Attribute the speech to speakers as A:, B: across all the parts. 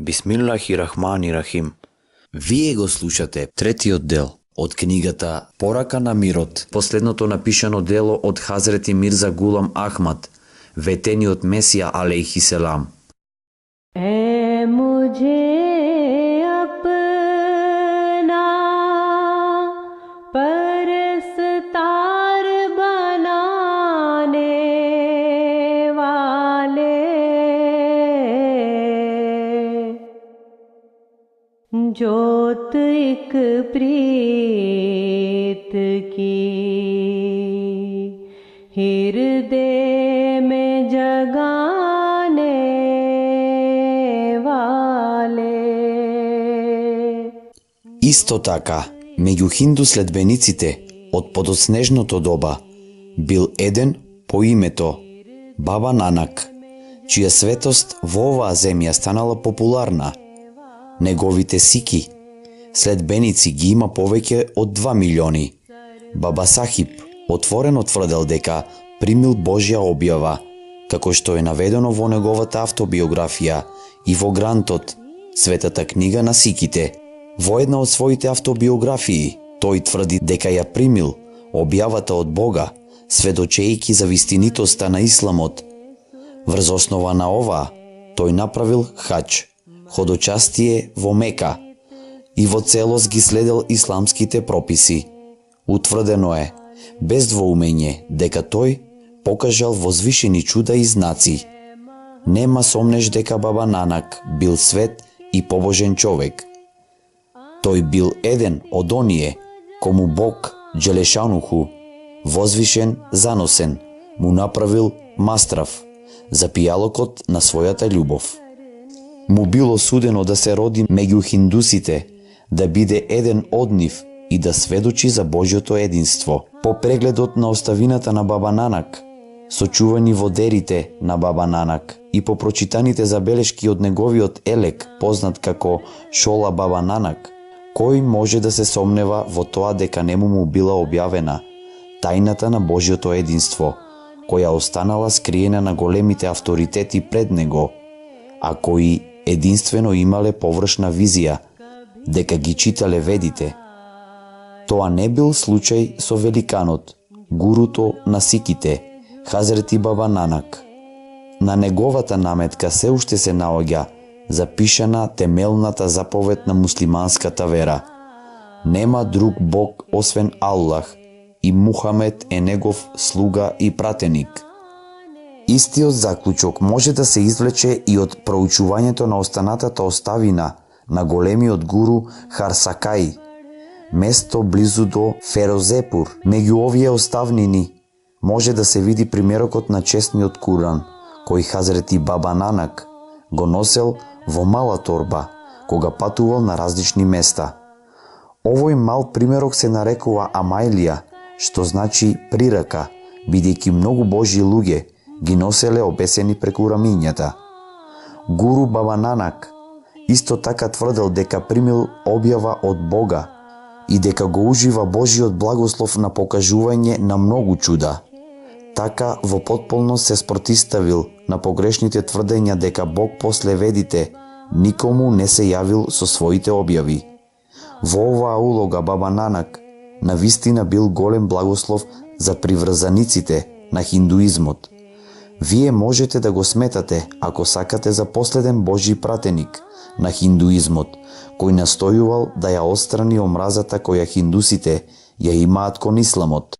A: Бисмиллахи рахмани рахим. Вие го слушате третиот дел од книгата Порака на мирот, последното напишано дело од Хазрети Мирза Гулам Ахмад, ветениот Месија алейхи селам.
B: जोत एक प्रीत की हृदय में जगाने वाले.
A: Исто така, меѓу хинду следбениците од подоснежното доба бил еден по името Баба Нанак, чија светост во оваа земја станала популарна. Неговите сики, следбеници ги има повеќе од 2 милиони. Баба Сахиб отворено тврдел дека примил Божја објава, како што е наведено во неговата автобиографија и во грантот Светата книга на сиките. Во една од своите автобиографии тој тврди дека ја примил објавата од Бога, сведочејќи за вистинитоста на исламот. Врз основа на ова, тој направил хаџ, ходочастие во Мека и во целост ги следел исламските прописи. Утврдено е, без двоумење, дека тој покажал возвишени чуда и знаци. Нема сомнеш дека Баба Нанак бил свет и побожен човек. Тој бил еден од оние кому Бог Джелешануху, возвишен, заносен, му направил мастрав за пијалокот на својата љубов. Му било судено да се роди меѓу хиндусите, да биде еден од нив и да сведочи за Божјото единство. По прегледот на оставината на Баба Нанак, сочувани во дерите на Баба Нанак и по прочитаните забелешки од неговиот елек, познат како Шола Баба Нанак, кој може да се сомнева во тоа дека нему му била објавена тајната на Божјото единство, која останала скриена на големите авторитети пред него, а кои единствено имале површна визија, дека ги читале ведите. Тоа не бил случај со великанот, гуруто на сиките, Хазрети Баба Нанак. На неговата наметка се уште се наоѓа запишана темелната заповед на муслиманската вера. Нема друг Бог освен Аллах и Мухамед е негов слуга и пратеник. Истиот заклучок може да се извлече и од проучувањето на останатата оставина на големиот гуру Харсакај, место близу до Ферозепур. Меѓу овие оставнини може да се види примерокот на честниот Куран, кој Хазрети Баба Нанак го носел во мала торба, кога патувал на различни места. Овој мал примерок се нарекува Амајлија, што значи прирака, бидејќи многу Божји луѓе ги носеле обесени преку рамињата. Гуру Баба Нанак исто така тврдел дека примил објава од Бога и дека го ужива Божјиот благослов на покажување на многу чуда. Така во потполност се спротиставил на погрешните тврдења дека Бог после ведите никому не се јавил со своите објави. Во оваа улога Баба Нанак навистина бил голем благослов за приврзаниците на хиндуизмот. Вие можете да го сметате, ако сакате, за последен Божји пратеник на хиндуизмот, кој настојувал да ја отстрани омразата која хиндусите ја имаат кон исламот.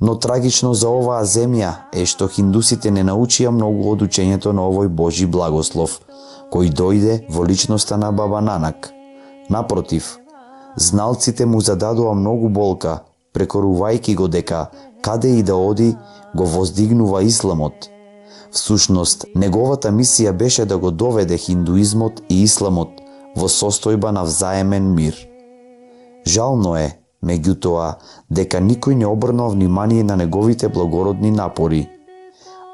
A: Но трагично за оваа земја е што хиндусите не научија многу од учењето на овој Божји благослов, кој дојде во личноста на Баба Нанак. Напротив, зналците му зададоа многу болка, прекорувајќи го дека каде и да оди го воздигнува исламот. Всушност, неговата мисија беше да го доведе хиндуизмот и исламот во состојба на взаемен мир. Жално е, меѓутоа, дека никој не обрнал внимание на неговите благородни напори.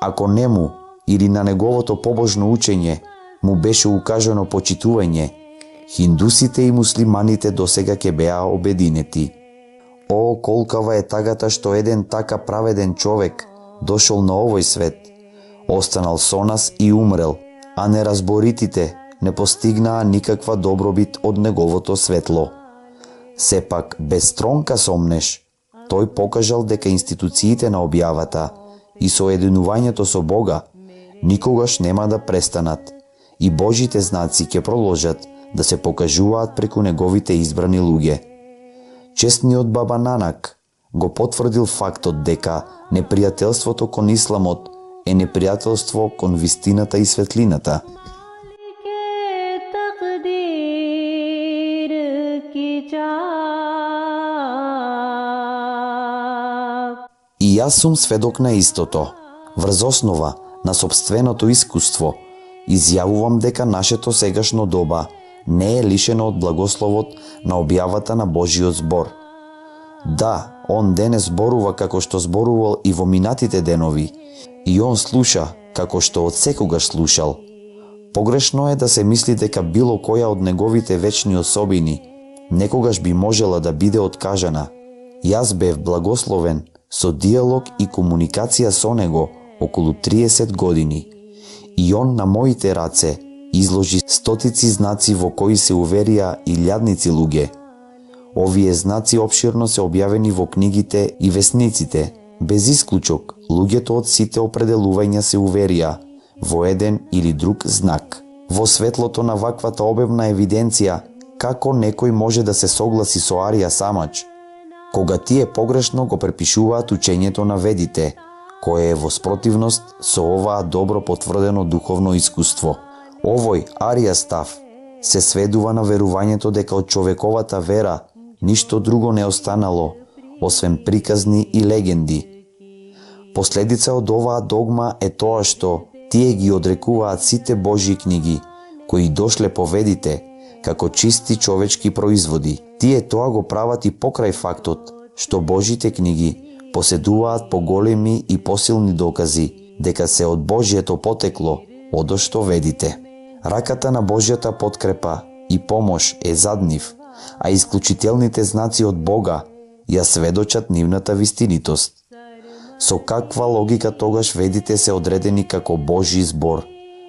A: Ако нему или на неговото побожно учење му беше укажано почитување, хиндусите и муслиманите досега ќе беа обединети. О, колкава е тагата што еден така праведен човек дошол на овој свет, останал со нас и умрел, а неразборитите не постигнаа никаква добробит од неговото светло. Сепак, без тронка сомнеш, тој покажал дека институциите на објавата и соединувањето со Бога никогаш нема да престанат и Божите знаци ќе продолжат да се покажуваат преку неговите избрани луѓе. Честниот Баба Нанак го потврдил фактот дека непријателството кон исламот е непријателство кон вистината и светлината. И јас сум сведок на истото. Врз основа на собственото искуство, изјавувам дека нашето сегашно доба не е лишено од благословот на објавата на Божиот збор. Да, он денес зборува како што зборувал и во минатите денови, и он слуша како што од секогаш слушал. Погрешно е да се мисли дека било која од неговите вечни особини некогаш би можела да биде откажана. Јас бев благословен со диалог и комуникација со него околу 30 години. И он на моите раце изложи стотици знаци во кои се уверија илјадници луѓе. Овие знаци обширно се објавени во книгите и весниците. Без исклучок, луѓето од сите определувања се уверија во еден или друг знак. Во светлото на ваквата обемна евиденција, како некој може да се согласи со Арија Самач, кога тие погрешно го препишуваат учењето на ведите, кое е во спротивност со оваа добро потврдено духовно искуство. Овој Арија став се сведува на верувањето дека од човековата вера ништо друго не останало, освен приказни и легенди. Последица од оваа догма е тоа што тие ги одрекуваат сите Божји книги, кои дошле по ведите, како чисти човечки производи. Тие тоа го прават и покрај фактот што Божите книги поседуваат поголеми и посилни докази дека се од Божјето потекло, одошто ведите. Раката на Божјата подкрепа и помош е зад нив, а исклучителните знаци од Бога ја сведочат нивната вистинитост. Со каква логика тогаш ведите се одредени како Божји збор,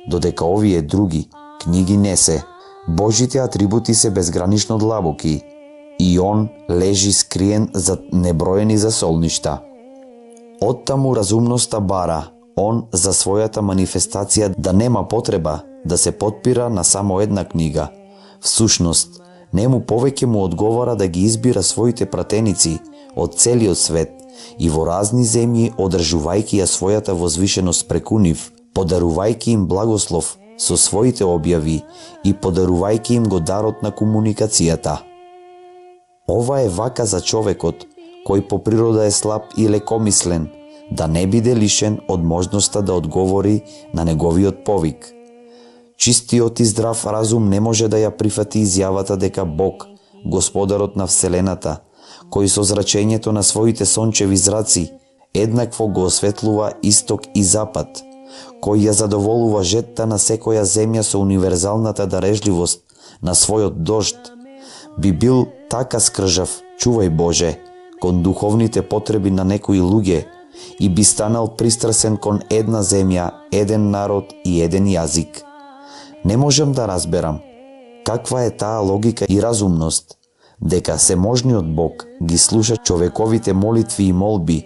A: додека овие други книги не се? Божите атрибути се безгранично длабоки и он лежи скриен зад неброени засолништа. Оттаму разумноста бара он за својата манифестација да нема потреба да се потпира на само една книга. Всушност, нему повеќе му одговара да ги избира своите пратеници од целиот свет и во разни земји, одржувајќи ја својата возвишеност преку нив, подарувајќи им благослов со своите објави и подарувајќи им го дарот на комуникацијата. Ова е вака за човекот, кој по природа е слаб и лекомислен, да не биде лишен од можноста да одговори на неговиот повик. Чистиот и здрав разум не може да ја прифати изјавата дека Бог, Господарот на Вселената, кој со зрачењето на своите сончеви зраци еднакво го осветлува исток и запад, кој ја задоволува жетта на секоја земја со универзалната дарежливост на својот дожд, би бил така скржав, чувај Боже, кон духовните потреби на некои луѓе и би станал пристрасен кон една земја, еден народ и еден јазик. Не можам да разберам каква е таа логика и разумност, дека seможниот Бог ги слуша човековите молитви и молби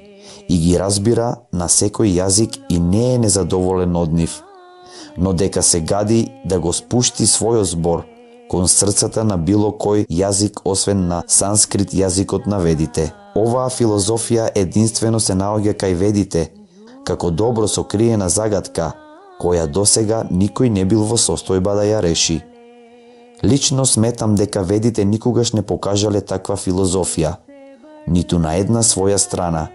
A: и ги разбира на секој јазик и не е незадоволен од нив, но дека се гади да го спушти својот збор кон срцата на било кој јазик освен на санскрит јазикот на ведите. Оваа филозофија единствено се наоѓа кај ведите, како добро сокриена загадка, која досега никој не бил во состојба да ја реши. Лично сметам дека ведите никогаш не покажале таква филозофија, ниту на една своја страна,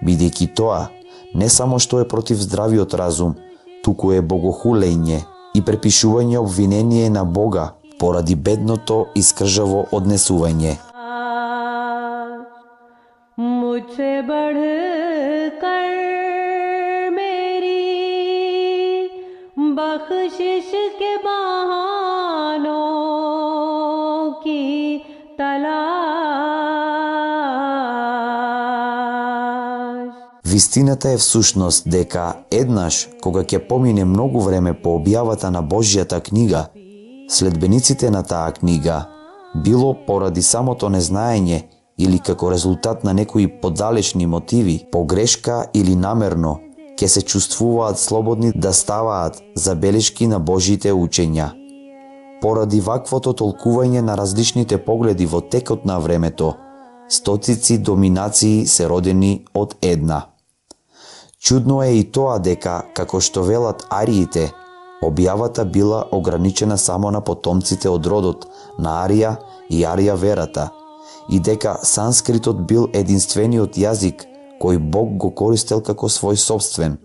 A: бидејќи тоа не само што е против здравиот разум, туку е богохулење и препишување обвинение на Бога поради бедното и скржаво однесување.
B: मुझसे बढ़कर मेरी बख्शिश के बहानों की तलाश।
A: Вистината е всушност дека еднаш, кога ќе помине многу време по објавата на Божјата книга, следбениците на таа книга, било поради самото незнаење или како резултат на некои подалечни мотиви, погрешка или намерно, ќе се чувствуваат слободни да ставаат забелешки на Божите учења. Поради ваквото толкување на различните погледи во текот на времето, стоцици доминации се родени од една. Чудно е и тоа дека, како што велат ариите, објавата била ограничена само на потомците од родот на Арија и Арија верата, и дека санскритот бил единствениот јазик кој Бог го користел како свој собствен.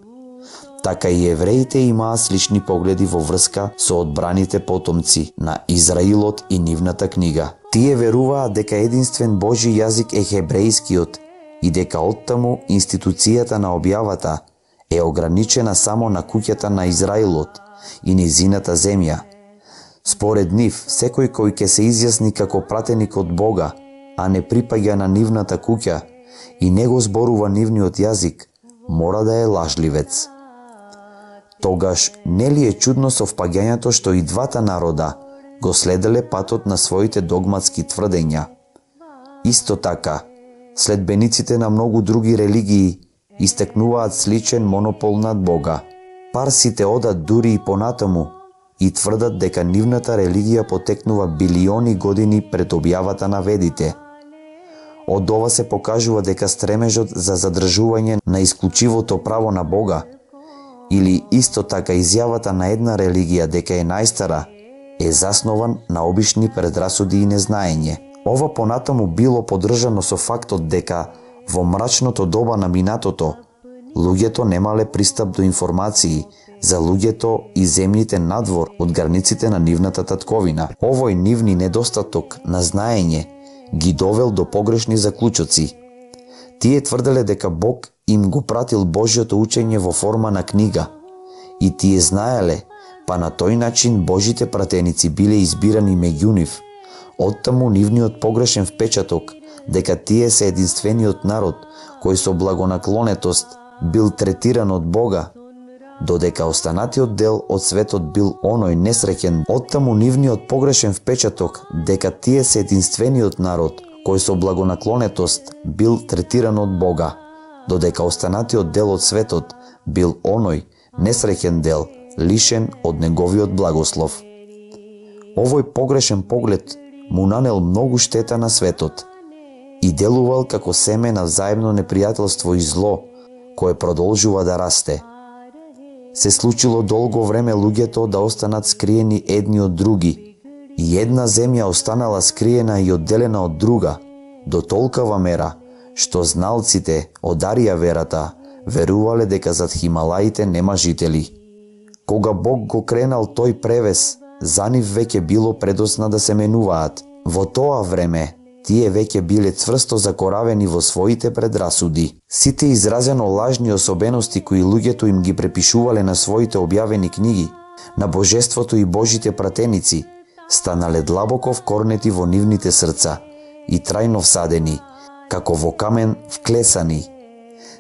A: Така и евреите имаа слични погледи во врска со одбраните потомци на Израилот и нивната книга. Тие веруваат дека единствен Божји јазик е хебрејскиот и дека оттаму институцијата на објавата е ограничена само на куќата на Израилот и низината земја. Според нив, секој кој ќе се изјасни како пратеник од Бога, а не припаѓа на нивната куќа и не го зборува нивниот јазик, мора да е лажливец. Тогаш, нели е чудно совпаѓањето што и двата народа го следеле патот на своите догматски тврдења? Исто така, следбениците на многу други религии истекнуваат сличен монопол над Бога. Парсите одат дури и понатаму и тврдат дека нивната религија потекнува билиони години пред објавата на ведите. Од ова се покажува дека стремежот за задржување на исклучивото право на Бога, или исто така изјавата на една религија дека е најстара, е заснован на обични предрасуди и незнаење. Ова понатаму било поддржано со фактот дека во мрачното доба на минатото, луѓето немале пристап до информации за луѓето и земјите надвор од границите на нивната татковина. Овој нивни недостаток на знаење ги довел до погрешни заклучоци. Тие тврделе дека Бог им го пратил Божјото учење во форма на книга и тие знаеле, па на тој начин Божите пратеници биле избирани меѓу нив. Оттаму нивниот погрешен впечаток дека тие се единствениот народ кој со благонаклонетост бил третиран од Бога, додека останатиот дел од светот бил оној несреќен. Оттаму нивниот погрешен впечаток дека тие се единствениот народ кој со благонаклонетост бил третиран од Бога, додека останатиот дел од светот бил оној несреќен дел, лишен од неговиот благослов. Овој погрешен поглед му нанел многу штета на светот и делувал како семе на взаимно непријателство и зло, кое продолжува да расте. Се случило долго време луѓето да останат скриени едни од други, и една земја останала скриена и одделена од друга, до толкава мера, што зналците од Арија верата верувале дека зад Хималаите нема жители. Кога Бог го кренал тој превес, за нив веќе било предосна да се менуваат. Во тоа време, тие веќе биле цврсто закоравени во своите предрасуди. Сите изразено лажни особености кои луѓето им ги препишувале на своите објавени книги, на Божеството и Божите пратеници, станале длабоко вкорнети во нивните срца и трајно всадени, како во камен вклесани.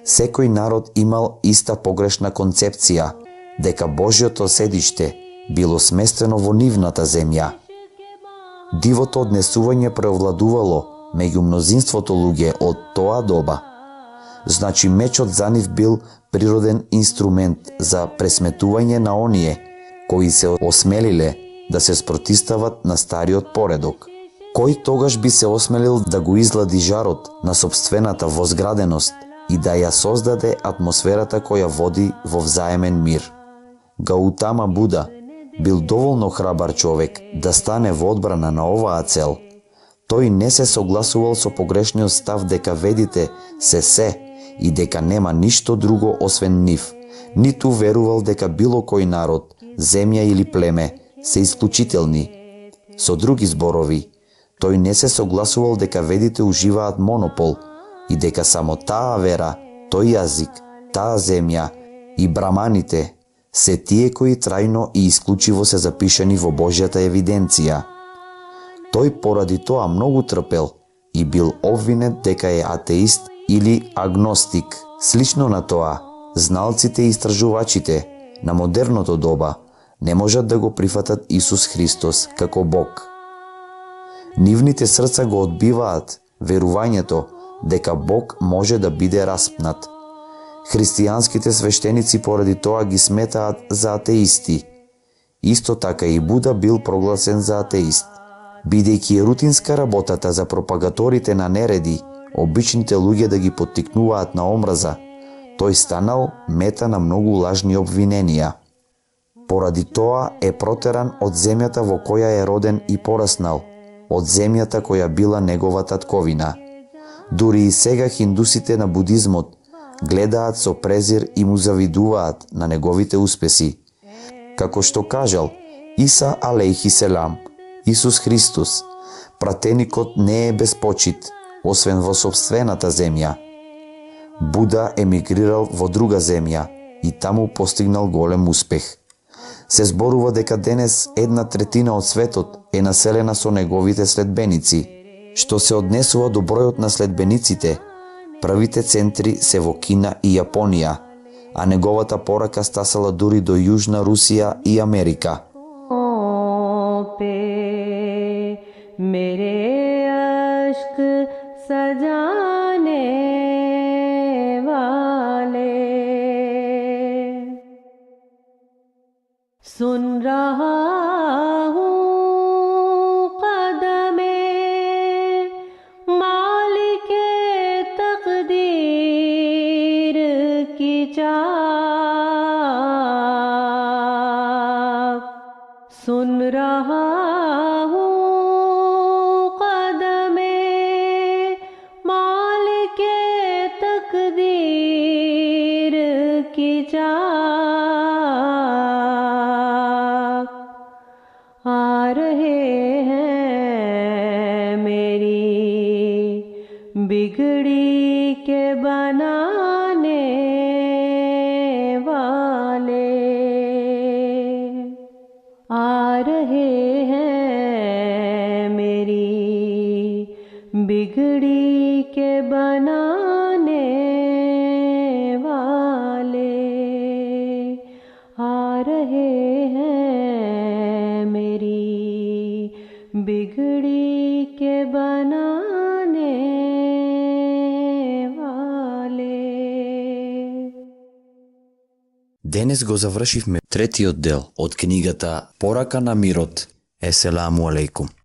A: Секој народ имал иста погрешна концепција, дека Божјото седиште било сместено во нивната земја. Дивото однесување преовладувало меѓу мнозинството луѓе од тоа доба. Значи мечот за нив бил природен инструмент за пресметување на оние кои се осмелиле да се спротистават на стариот поредок. Кој тогаш би се осмелил да го излади жарот на сопствената возграденост и да ја создаде атмосферата која води во взаемен мир? Гаутама Буда бил доволно храбар човек да стане во одбрана на оваа цел. Тој не се согласувал со погрешниот став дека ведите се и дека нема ништо друго освен нив, Ниту верувал дека било кој народ, земја или племе се исклучителни. Со други зборови, тој не се согласувал дека ведите уживаат монопол и дека само таа вера, тој јазик, таа земја и браманите се тие кои трајно и исклучиво се запишани во Божјата евиденција. Тој поради тоа многу трпел и бил обвинет дека е атеист или агностик. Слично на тоа, зналците и истражувачите на модерното доба не можат да го прифатат Исус Христос како Бог. Нивните срца го одбиваат верувањето дека Бог може да биде распнат. Христијанските свештеници поради тоа ги сметаат за атеисти. Исто така и Буда бил прогласен за атеист. Бидејќи е рутинска работата за пропагаторите на нереди, обичните луѓе да ги поттикнуваат на омраза, тој станал мета на многу лажни обвиненија. Поради тоа е протеран од земјата во која е роден и пораснал, од земјата која била негова татковина. Дури и сега хиндусите на будизмот гледаат со презир и му завидуваат на неговите успеси. Како што кажал Иса алейхи селам, Исус Христос, пратеникот не е без почит, освен во сопствената земја. Буда емигрирал во друга земја и таму постигнал голем успех. Се зборува дека денес 1/3 од светот е населена со неговите следбеници. Што се однесува до бројот на следбениците, првите центри се во Кина и Јапонија, а неговата порака стасала дури до Јужна Русија и Америка.
B: मेरे अश्क सजाने वाले, सुन रहा हूँ कदमे मालिके तकदीर की चाह, सुन रहा तकदीर की चाह, आ रहे हैं मेरी बिगड़ी के बनाने वाले, आ रहे हैं मेरी बिगड़ी के बनाने वाले, आ रहे हैं मेरी बिगड़ी के बनाने वाले.
A: Денес го завршивме третиот дел од книгата Порака на мирот. Еселаму алейкум.